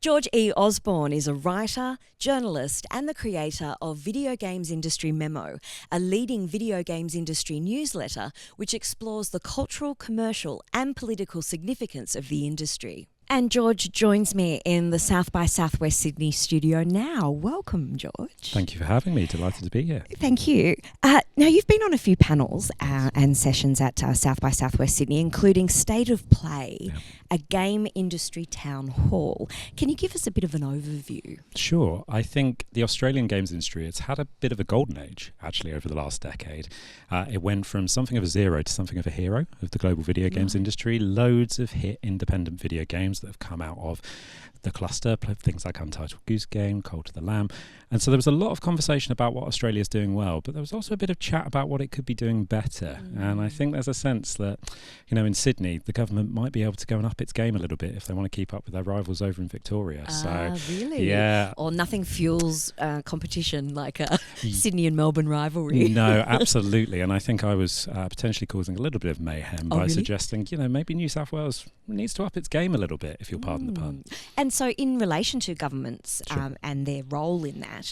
George E. Osborn is a writer, journalist and the creator of Video Games Industry Memo, a leading video games industry newsletter which explores the cultural, commercial and political significance of the industry. And George joins me in the South by Southwest Sydney studio now. Welcome, George. Thank you for having me. Delighted to be here. Thank you. Now, you've been on a few panels and sessions at South by Southwest Sydney, including State of Play, a game industry town hall. Can you give us a bit of an overview? Sure. I think the Australian games industry, it's had a bit of a golden age, actually, over the last decade. It went from something of a zero to something of a hero of the global video games industry. Loads of hit independent video games that have come out of the cluster, things like Untitled Goose Game, Cult of the Lamb. And so there was a lot of conversation about what Australia's doing well, but there was also a bit of chat about what it could be doing better. And I think there's a sense that, you know, in Sydney, the government might be able to go and up its game a little bit if they want to keep up with their rivals over in Victoria. Really? Yeah. Or nothing fuels competition like a Sydney and Melbourne rivalry. No, absolutely. And I think I was potentially causing a little bit of mayhem by suggesting, you know, maybe New South Wales needs to up its game a little bit, if you'll pardon the pun. And so in relation to governments and their role in that,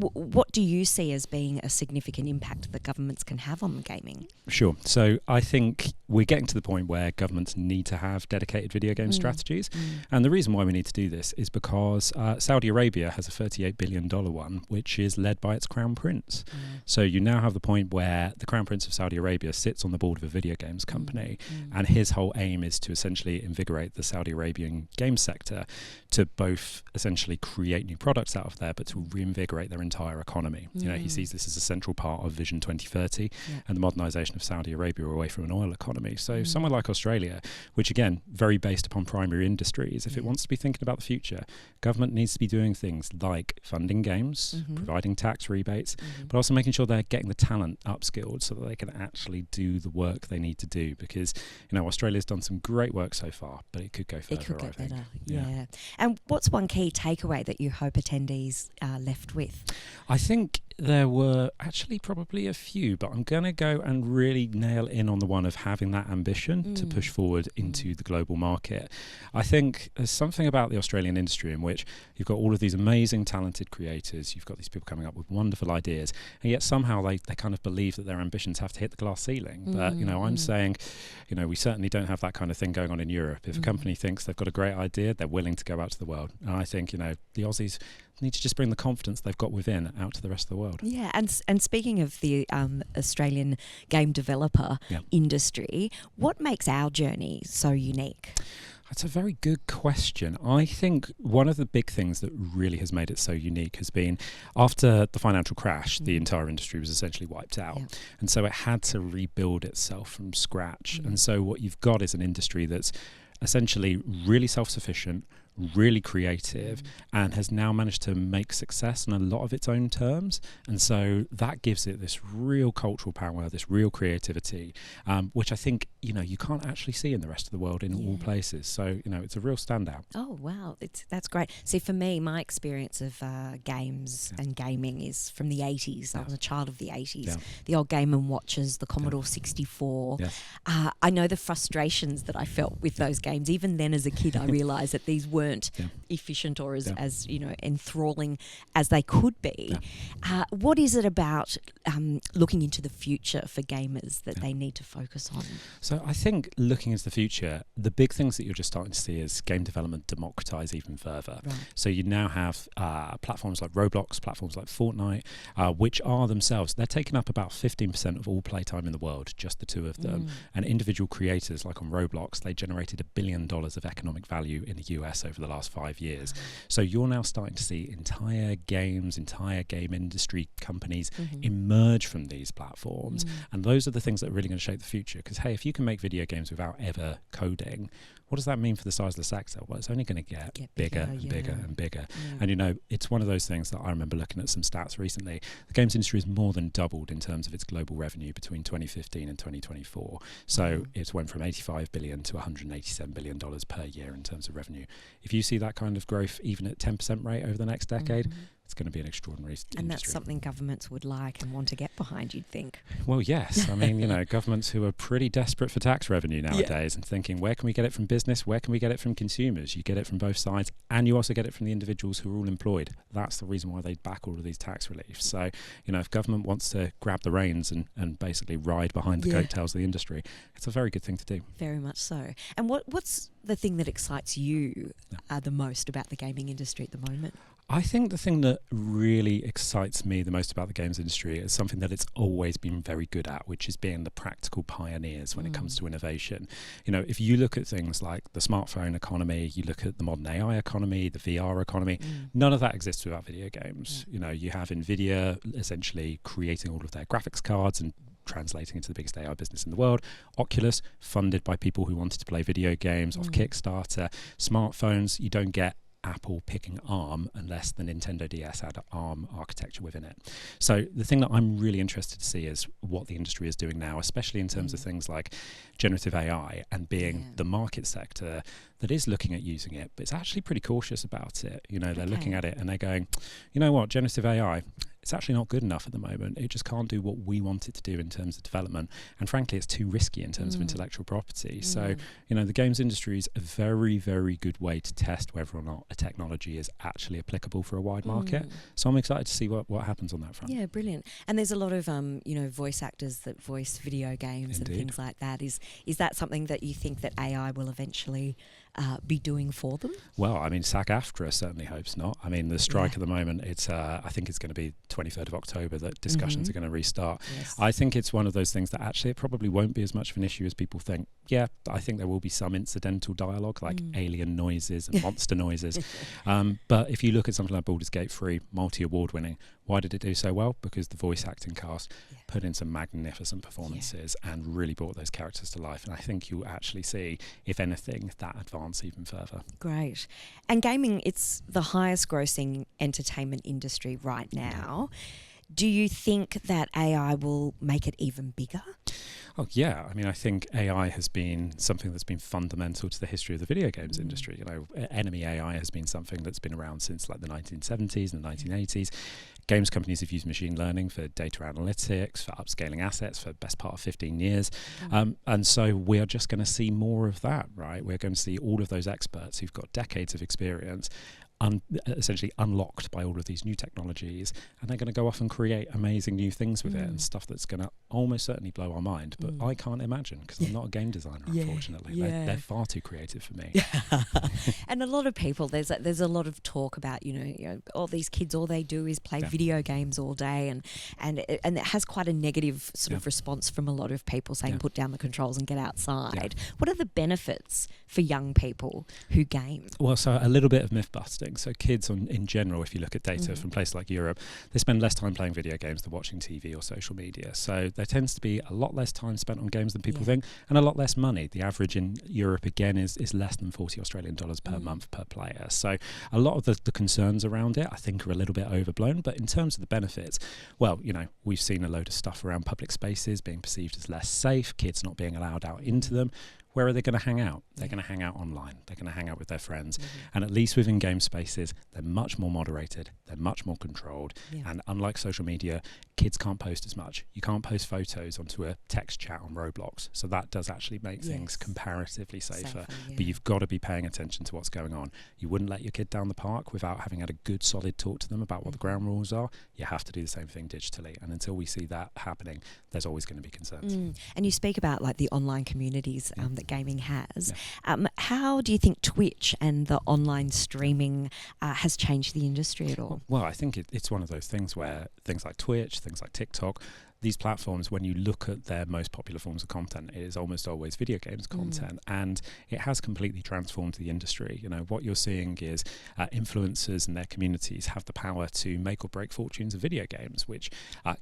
what do you see as being a significant impact that governments can have on gaming? Sure. So I think we're getting to the point where governments need to have dedicated video game strategies. And the reason why we need to do this is because Saudi Arabia has a $38 billion one, which is led by its Crown Prince. So you now have the point where the Crown Prince of Saudi Arabia sits on the board of a video games company, and his whole aim is to essentially invigorate the Saudi Arabian game sector to both essentially create new products out of there, but to reinvigorate their entire economy. You know, he sees this as a central part of Vision 2030 and the modernisation of Saudi Arabia away from an oil economy. So somewhere like Australia, which again, very based upon primary industries, if it wants to be thinking about the future, government needs to be doing things like funding games, providing tax rebates, but also making sure they're getting the talent upskilled so that they can actually do the work they need to do. Because, you know, Australia's done some great work so far, but it could go further, it could get better. Yeah. And what's one key takeaway that you hope attendees are left with? I think there were actually probably a few, but I'm going to go and really nail in on the one of having that ambition to push forward into the global market. I think there's something about the Australian industry in which you've got all of these amazing, talented creators, you've got these people coming up with wonderful ideas, and yet somehow they kind of believe that their ambitions have to hit the glass ceiling. But, you know, I'm saying, you know, we certainly don't have that kind of thing going on in Europe. If a company thinks they've got a great idea, they're willing to go out to the world. And I think, you know, the Aussies need to just bring the confidence they've got within out to the rest of the world. Yeah, and speaking of the Australian game developer industry, what makes our journey so unique? That's a very good question. I think one of the big things that really has made it so unique has been after the financial crash, the entire industry was essentially wiped out. And so it had to rebuild itself from scratch. And so what you've got is an industry that's essentially really self-sufficient, really creative, and has now managed to make success on a lot of its own terms. And so that gives it this real cultural power, this real creativity, which I think, you know, you can't actually see in the rest of the world in all places. So, you know, it's a real standout. Oh, wow. That's great. See, for me, my experience of games and gaming is from the 80s. I was a child of the 80s. The old Game & Watches, the Commodore 64. I know the frustrations that I felt with those games. Even then as a kid, I realised that these weren't efficient or as you know, enthralling as they could be. What is it about looking into the future for gamers that they need to focus on? So I think looking into the future, the big things that you're just starting to see is game development democratise even further. So you now have platforms like Roblox, platforms like Fortnite, which are themselves, they're taking up about 15% of all playtime in the world, just the two of them. And individual creators like on Roblox, they generated $1 billion of economic value in the US over the last 5 years. So you're now starting to see entire games, entire game industry companies emerge from these platforms. And those are the things that are really going to shape the future. Because, hey, if you can make video games without ever coding, what does that mean for the size of the sector? Well, it's only going to get bigger and bigger and bigger. And, you know, it's one of those things that I remember looking at some stats recently. The games industry has more than doubled in terms of its global revenue between 2015 and 2024. So it's went from $85 billion to $187 billion per year in terms of revenue. If you see that kind of growth, even at 10% rate over the next decade, it's going to be an extraordinary industry. And that's something governments would like and want to get behind, you'd think. Well, yes. I mean, governments who are pretty desperate for tax revenue nowadays and thinking, where can we get it from business? Where can we get it from consumers? You get it from both sides, and you also get it from the individuals who are all employed. That's the reason why they back all of these tax reliefs. So, if government wants to grab the reins and basically ride behind the coattails of the industry, it's a very good thing to do. Very much so. And what's the thing that excites you the most about the gaming industry at the moment? I think the thing that really excites me the most about the games industry is something that it's always been very good at, which is being the practical pioneers when it comes to innovation. If you look at things like the smartphone economy, you look at the modern AI economy, the VR economy, none of that exists without video games. You have NVIDIA essentially creating all of their graphics cards and translating into the biggest AI business in the world. Oculus, funded by people who wanted to play video games off Kickstarter. Smartphones, you don't get Apple picking ARM unless the Nintendo DS had ARM architecture within it. So the thing that I'm really interested to see is what the industry is doing now, especially in terms of things like generative AI and being the market sector that is looking at using it, but it's actually pretty cautious about it. They're looking at it and they're going, you know what, generative AI, it's actually not good enough at the moment. It just can't do what we want it to do in terms of development. And frankly, it's too risky in terms of intellectual property. So, the games industry is a very, very good way to test whether or not a technology is actually applicable for a wide market. So I'm excited to see what happens on that front. Yeah, brilliant. And there's a lot of, voice actors that voice video games and things like that. Is that something that you think that AI will eventually be doing for them? Well, I mean, SAG-AFTRA certainly hopes not. I mean, the strike at the moment, it's I think it's going to be 23rd of October that discussions are going to restart. Yes. I think it's one of those things that actually it probably won't be as much of an issue as people think. Yeah, I think there will be some incidental dialogue like alien noises and monster noises. But if you look at something like Baldur's Gate 3, multi-award winning, why did it do so well? Because the voice acting cast put in some magnificent performances and really brought those characters to life. And I think you'll actually see, if anything, that advance even further. Great. And gaming, it's the highest grossing entertainment industry right now. Do you think that AI will make it even bigger? Oh, yeah. I mean, I think AI has been something that's been fundamental to the history of the video games industry. Enemy AI has been something that's been around since like the 1970s and the 1980s. Games companies have used machine learning for data analytics, for upscaling assets for the best part of 15 years. And so we are just going to see more of that, right? We're going to see all of those experts who've got decades of experience essentially unlocked by all of these new technologies, and they're going to go off and create amazing new things with it and stuff that's going to almost certainly blow our mind. But I can't imagine, because I'm not a game designer, unfortunately. They're far too creative for me. And a lot of people, there's a lot of talk about all these kids, all they do is play video games all day, and it has quite a negative sort of response from a lot of people saying put down the controls and get outside. What are the benefits for young people who game? Well, so a little bit of myth busting. So kids in general, if you look at data from places like Europe, they spend less time playing video games than watching TV or social media. So there tends to be a lot less time spent on games than people think, and a lot less money. The average in Europe, again, is less than 40 Australian dollars per month per player. So a lot of the concerns around it, I think, are a little bit overblown. But in terms of the benefits, well, we've seen a load of stuff around public spaces being perceived as less safe, kids not being allowed out into them. Where are they going to hang out? They're going to hang out online. They're going to hang out with their friends. And at least within game spaces, they're much more moderated. They're much more controlled. And unlike social media, kids can't post as much. You can't post photos onto a text chat on Roblox. So that does actually make things comparatively safer. But you've got to be paying attention to what's going on. You wouldn't let your kid down the park without having had a good, solid talk to them about what the ground rules are. You have to do the same thing digitally. And until we see that happening, there's always going to be concerns. And you speak about like the online communities that gaming has. How do you think Twitch and the online streaming has changed the industry at all? Well, I think it's one of those things where things like Twitch, things like TikTok, these platforms, when you look at their most popular forms of content, it is almost always video games content, and it has completely transformed the industry. What you're seeing is influencers and their communities have the power to make or break fortunes of video games, which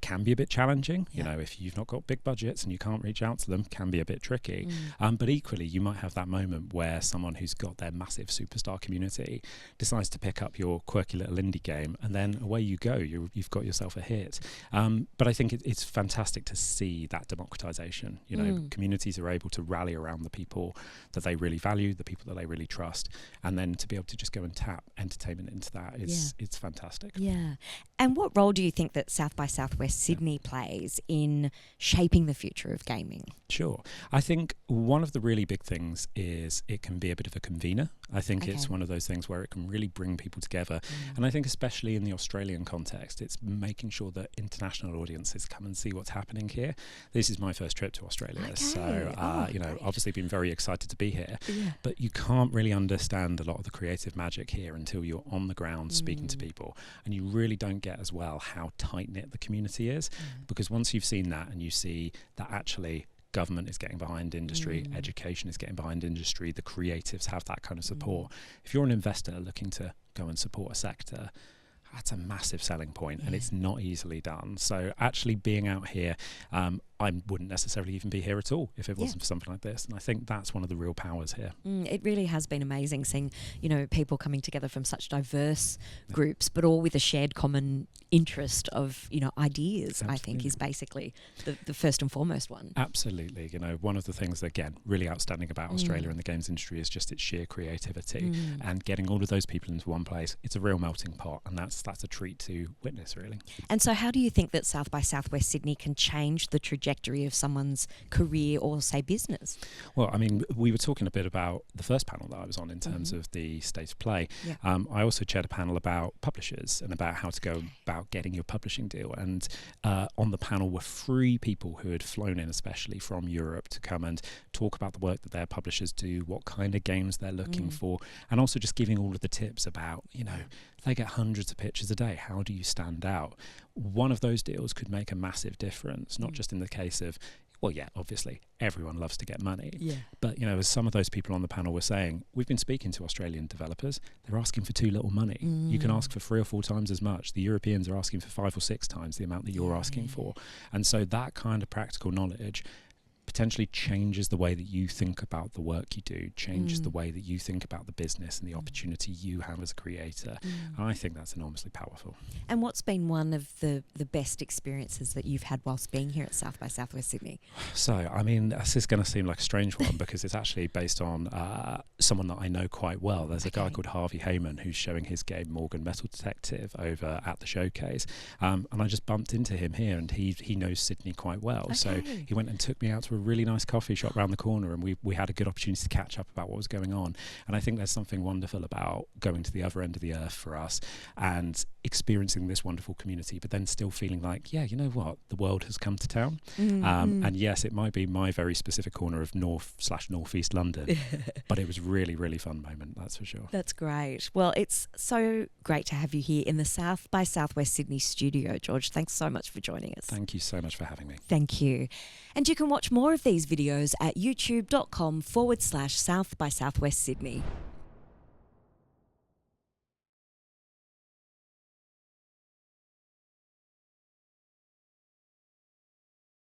can be a bit challenging. If you've not got big budgets and you can't reach out to them, can be a bit tricky. But equally, you might have that moment where someone who's got their massive superstar community decides to pick up your quirky little indie game, and then away you go. You've got yourself a hit. But I think it's it's fantastic to see that democratization. You know, communities are able to rally around the people that they really value, the people that they really trust, and then to be able to just go and tap entertainment into that is it's fantastic. Yeah. And what role do you think that South by Southwest Sydney plays in shaping the future of gaming? Sure. I think one of the really big things is it can be a bit of a convener. I think it's one of those things where it can really bring people together. And I think especially in the Australian context, it's making sure that international audiences come and see what's happening here. This is my first trip to Australia. So, you know, obviously been very excited to be here. But you can't really understand a lot of the creative magic here until you're on the ground speaking to people. And you really don't get as well how tight-knit the community is. Because once you've seen that and you see that actually government is getting behind industry, education is getting behind industry, the creatives have that kind of support. If you're an investor looking to go and support a sector, that's a massive selling point, and it's not easily done. So actually being out here, I wouldn't necessarily even be here at all if it wasn't for something like this. And I think that's one of the real powers here. It really has been amazing seeing, you know, people coming together from such diverse groups, but all with a shared common interest of, you know, ideas. I think is basically the first and foremost one. Absolutely. You know, one of the things that, again, really outstanding about Australia and the games industry is just its sheer creativity and getting all of those people into one place. It's a real melting pot, and that's a treat to witness, really. And so how do you think that South by Southwest Sydney can change the trajectory of someone's career or, say, business? Well, I mean, we were talking a bit about the first panel that I was on in terms of the state of play. I also chaired a panel about publishers and about how to go about getting your publishing deal. And on the panel were 3 people who had flown in, especially from Europe, to come and talk about the work that their publishers do, what kind of games they're looking for, and also just giving all of the tips about, you know, they get hundreds of pitches a day. How do you stand out? One of those deals could make a massive difference, not just in the case of, well, yeah, obviously everyone loves to get money. But, you know, as some of those people on the panel were saying, we've been speaking to Australian developers. They're asking for too little money. You can ask for 3 or 4 times as much. The Europeans are asking for 5 or 6 times the amount that you're asking for. And so that kind of practical knowledge potentially changes the way that you think about the work you do, changes the way that you think about the business and the opportunity you have as a creator. And I think that's enormously powerful. And what's been one of the best experiences that you've had whilst being here at South by Southwest Sydney? So, I mean, this is going to seem like a strange one because it's actually based on someone that I know quite well. There's a guy called Harvey Heyman who's showing his game Morgan Metal Detective over at the showcase. And I just bumped into him here, and he knows Sydney quite well. So he went and took me out to a really nice coffee shop around the corner, and we had a good opportunity to catch up about what was going on. And I think there's something wonderful about going to the other end of the earth for us and experiencing this wonderful community, but then still feeling like, yeah, you know what, the world has come to town. And yes, it might be my very specific corner of north/northeast London, but it was really, really fun moment, that's for sure. That's great. Well, it's so great to have you here in the South by Southwest Sydney studio, George. Thanks so much for joining us. Thank you so much for having me. Thank you. And you can watch more of these videos at youtube.com/South by Southwest Sydney.